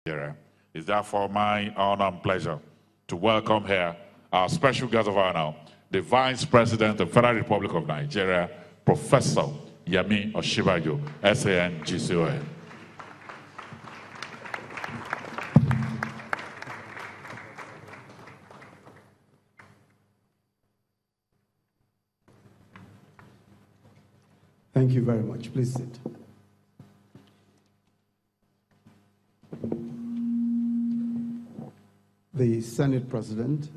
Nigeria. It's therefore my honor and pleasure to welcome here our special guest of honor, the Vice President of the Federal Republic of Nigeria, Professor Yemi Osinbajo, SAN GCON. Thank you very much. Please sit. The Senate President,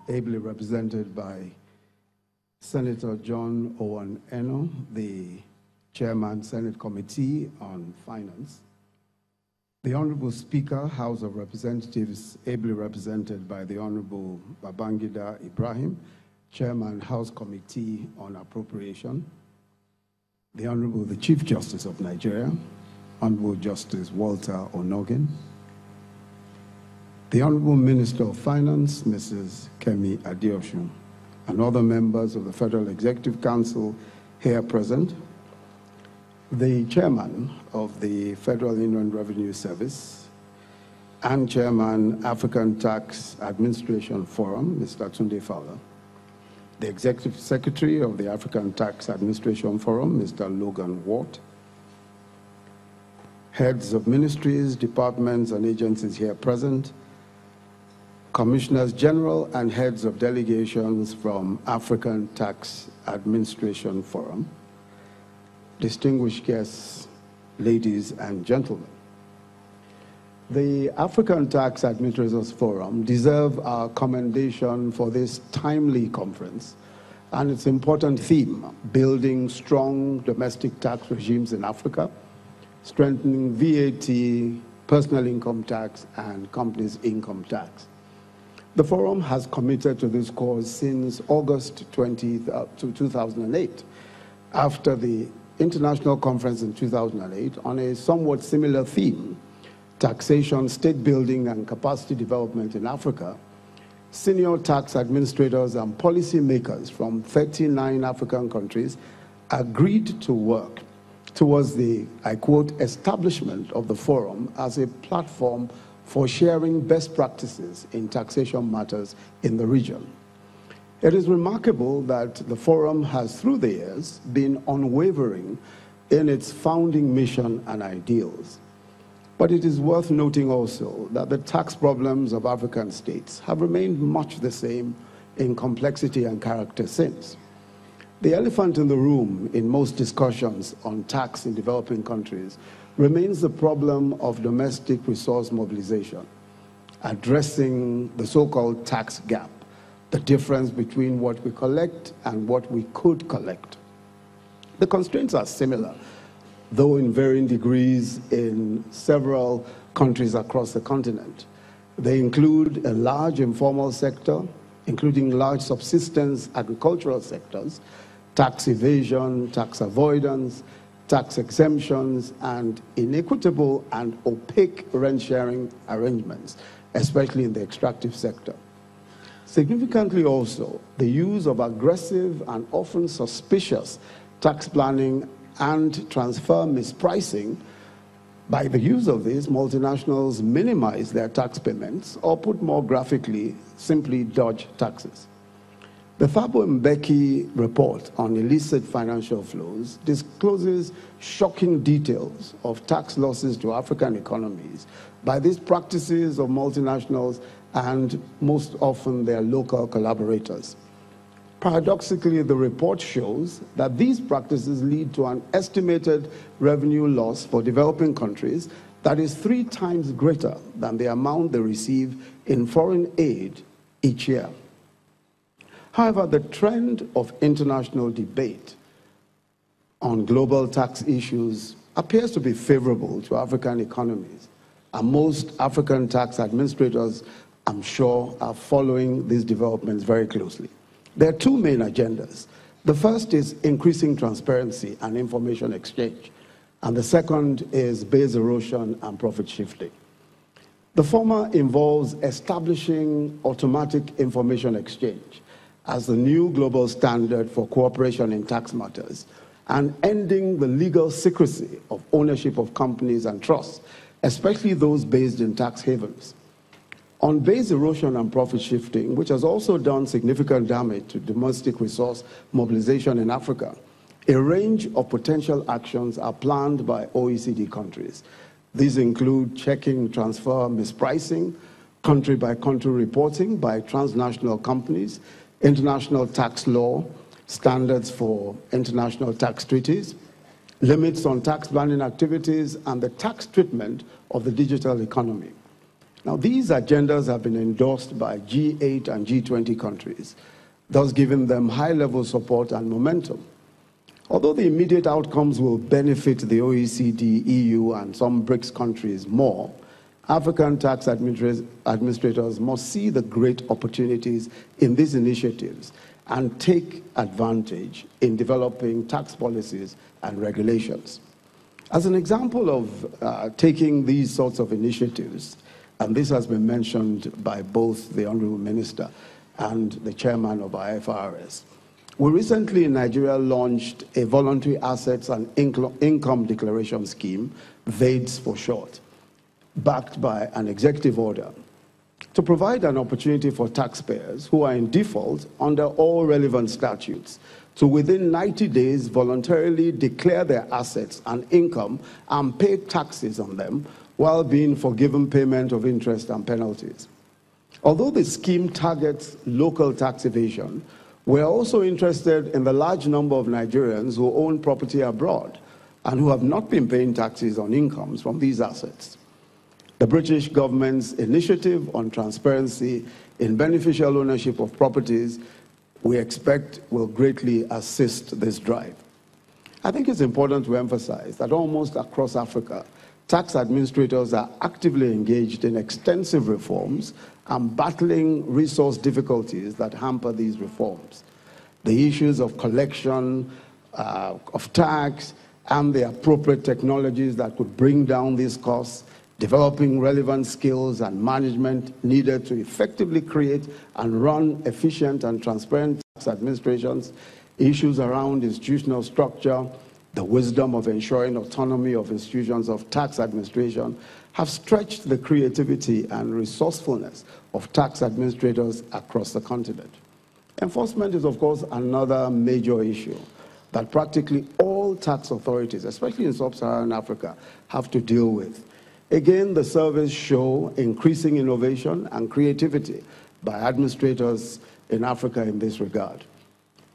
ably represented by Senator John Owen Eno, the Chairman, Senate Committee on Finance, the Honorable Speaker, House of Representatives, ably represented by the Honorable Babangida Ibrahim, Chairman, House Committee on Appropriation, the Honorable the Chief Justice of Nigeria, Honorable Justice Walter Onogin, the Honorable Minister of Finance, Mrs. Kemi Adeosun, and other members of the Federal Executive Council here present, the Chairman of the Federal Inland Revenue Service and Chairman, African Tax Administration Forum, Mr. Tunde Fowler, the Executive Secretary of the African Tax Administration Forum, Mr. Logan Watt, heads of ministries, departments, and agencies here present, Commissioners General and heads of delegations from African Tax Administration Forum, distinguished guests, ladies and gentlemen. The African Tax Administrators Forum deserve our commendation for this timely conference and its important theme, building strong domestic tax regimes in Africa, strengthening VAT, personal income tax, and companies' income tax. The forum has committed to this cause since August 2008, after the international conference in 2008 on a somewhat similar theme, taxation, state building, and capacity development in Africa. Senior tax administrators and policy makers from 39 African countries agreed to work towards the, I quote, establishment of the forum as a platform for sharing best practices in taxation matters in the region. It is remarkable that the forum has, through the years, been unwavering in its founding mission and ideals. But it is worth noting also that the tax problems of African states have remained much the same in complexity and character since. The elephant in the room in most discussions on tax in developing countries remains the problem of domestic resource mobilization, addressing the so-called tax gap, the difference between what we collect and what we could collect. The constraints are similar, though in varying degrees in several countries across the continent. They include a large informal sector, including large subsistence agricultural sectors, tax evasion, tax avoidance, tax exemptions, and inequitable and opaque rent-sharing arrangements, especially in the extractive sector. Significantly also, the use of aggressive and often suspicious tax planning and transfer mispricing. By the use of this, multinationals minimize their tax payments, or put more graphically, simply dodge taxes. The Thabo Mbeki report on illicit financial flows discloses shocking details of tax losses to African economies by these practices of multinationals and most often their local collaborators. Paradoxically, the report shows that these practices lead to an estimated revenue loss for developing countries that is 3 times greater than the amount they receive in foreign aid each year. However, the trend of international debate on global tax issues appears to be favorable to African economies, and most African tax administrators, I'm sure, are following these developments very closely. There are 2 main agendas. The first is increasing transparency and information exchange, and the second is base erosion and profit shifting. The former involves establishing automatic information exchange as the new global standard for cooperation in tax matters, and ending the legal secrecy of ownership of companies and trusts, especially those based in tax havens. On base erosion and profit shifting, which has also done significant damage to domestic resource mobilization in Africa, a range of potential actions are planned by OECD countries. These include checking transfer mispricing, country-by-country reporting by transnational companies, international tax law, standards for international tax treaties, limits on tax planning activities, and the tax treatment of the digital economy. Now, these agendas have been endorsed by G8 and G20 countries, thus giving them high-level support and momentum. Although the immediate outcomes will benefit the OECD, EU, and some BRICS countries more, African tax administrators must see the great opportunities in these initiatives and take advantage in developing tax policies and regulations. As an example of taking these sorts of initiatives, and this has been mentioned by both the Honorable Minister and the Chairman of our FRS, we recently in Nigeria launched a voluntary assets and income declaration scheme, VADES for short, backed by an executive order, to provide an opportunity for taxpayers who are in default under all relevant statutes to within 90 days voluntarily declare their assets and income and pay taxes on them while being forgiven payment of interest and penalties. Although the scheme targets local tax evasion, we are also interested in the large number of Nigerians who own property abroad and who have not been paying taxes on incomes from these assets. The British government's initiative on transparency in beneficial ownership of properties, we expect, will greatly assist this drive. I think it's important to emphasize that almost across Africa, tax administrators are actively engaged in extensive reforms and battling resource difficulties that hamper these reforms. The issues of collection of tax and the appropriate technologies that could bring down these costs, developing relevant skills and management needed to effectively create and run efficient and transparent tax administrations, issues around institutional structure, the wisdom of ensuring autonomy of institutions of tax administration have stretched the creativity and resourcefulness of tax administrators across the continent. Enforcement is, of course, another major issue that practically all tax authorities, especially in sub-Saharan Africa, have to deal with. Again, the surveys show increasing innovation and creativity by administrators in Africa in this regard.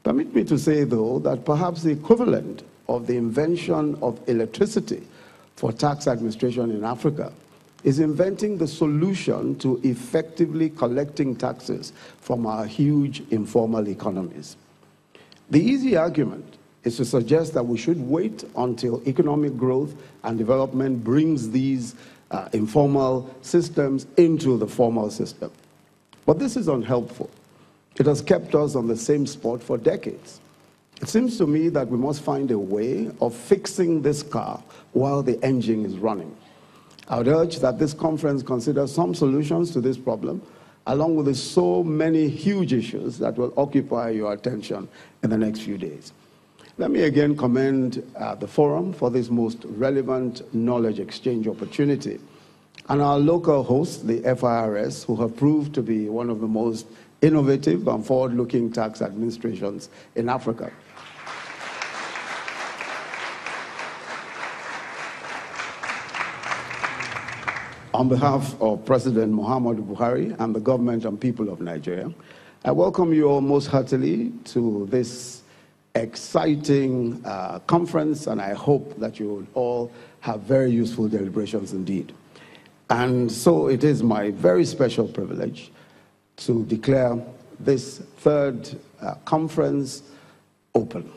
Permit me to say, though, that perhaps the equivalent of the invention of electricity for tax administration in Africa is inventing the solution to effectively collecting taxes from our huge informal economies. The easy argument is to suggest that we should wait until economic growth and development brings these informal systems into the formal system. But this is unhelpful. It has kept us on the same spot for decades. It seems to me that we must find a way of fixing this car while the engine is running. I would urge that this conference consider some solutions to this problem, along with the so many huge issues that will occupy your attention in the next few days. Let me again commend the forum for this most relevant knowledge exchange opportunity, and our local hosts, the FIRS, who have proved to be one of the most innovative and forward-looking tax administrations in Africa. On behalf of President Muhammadu Buhari and the government and people of Nigeria, I welcome you all most heartily to this exciting conference, and I hope that you will all have very useful deliberations indeed. And so it is my very special privilege to declare this third conference open.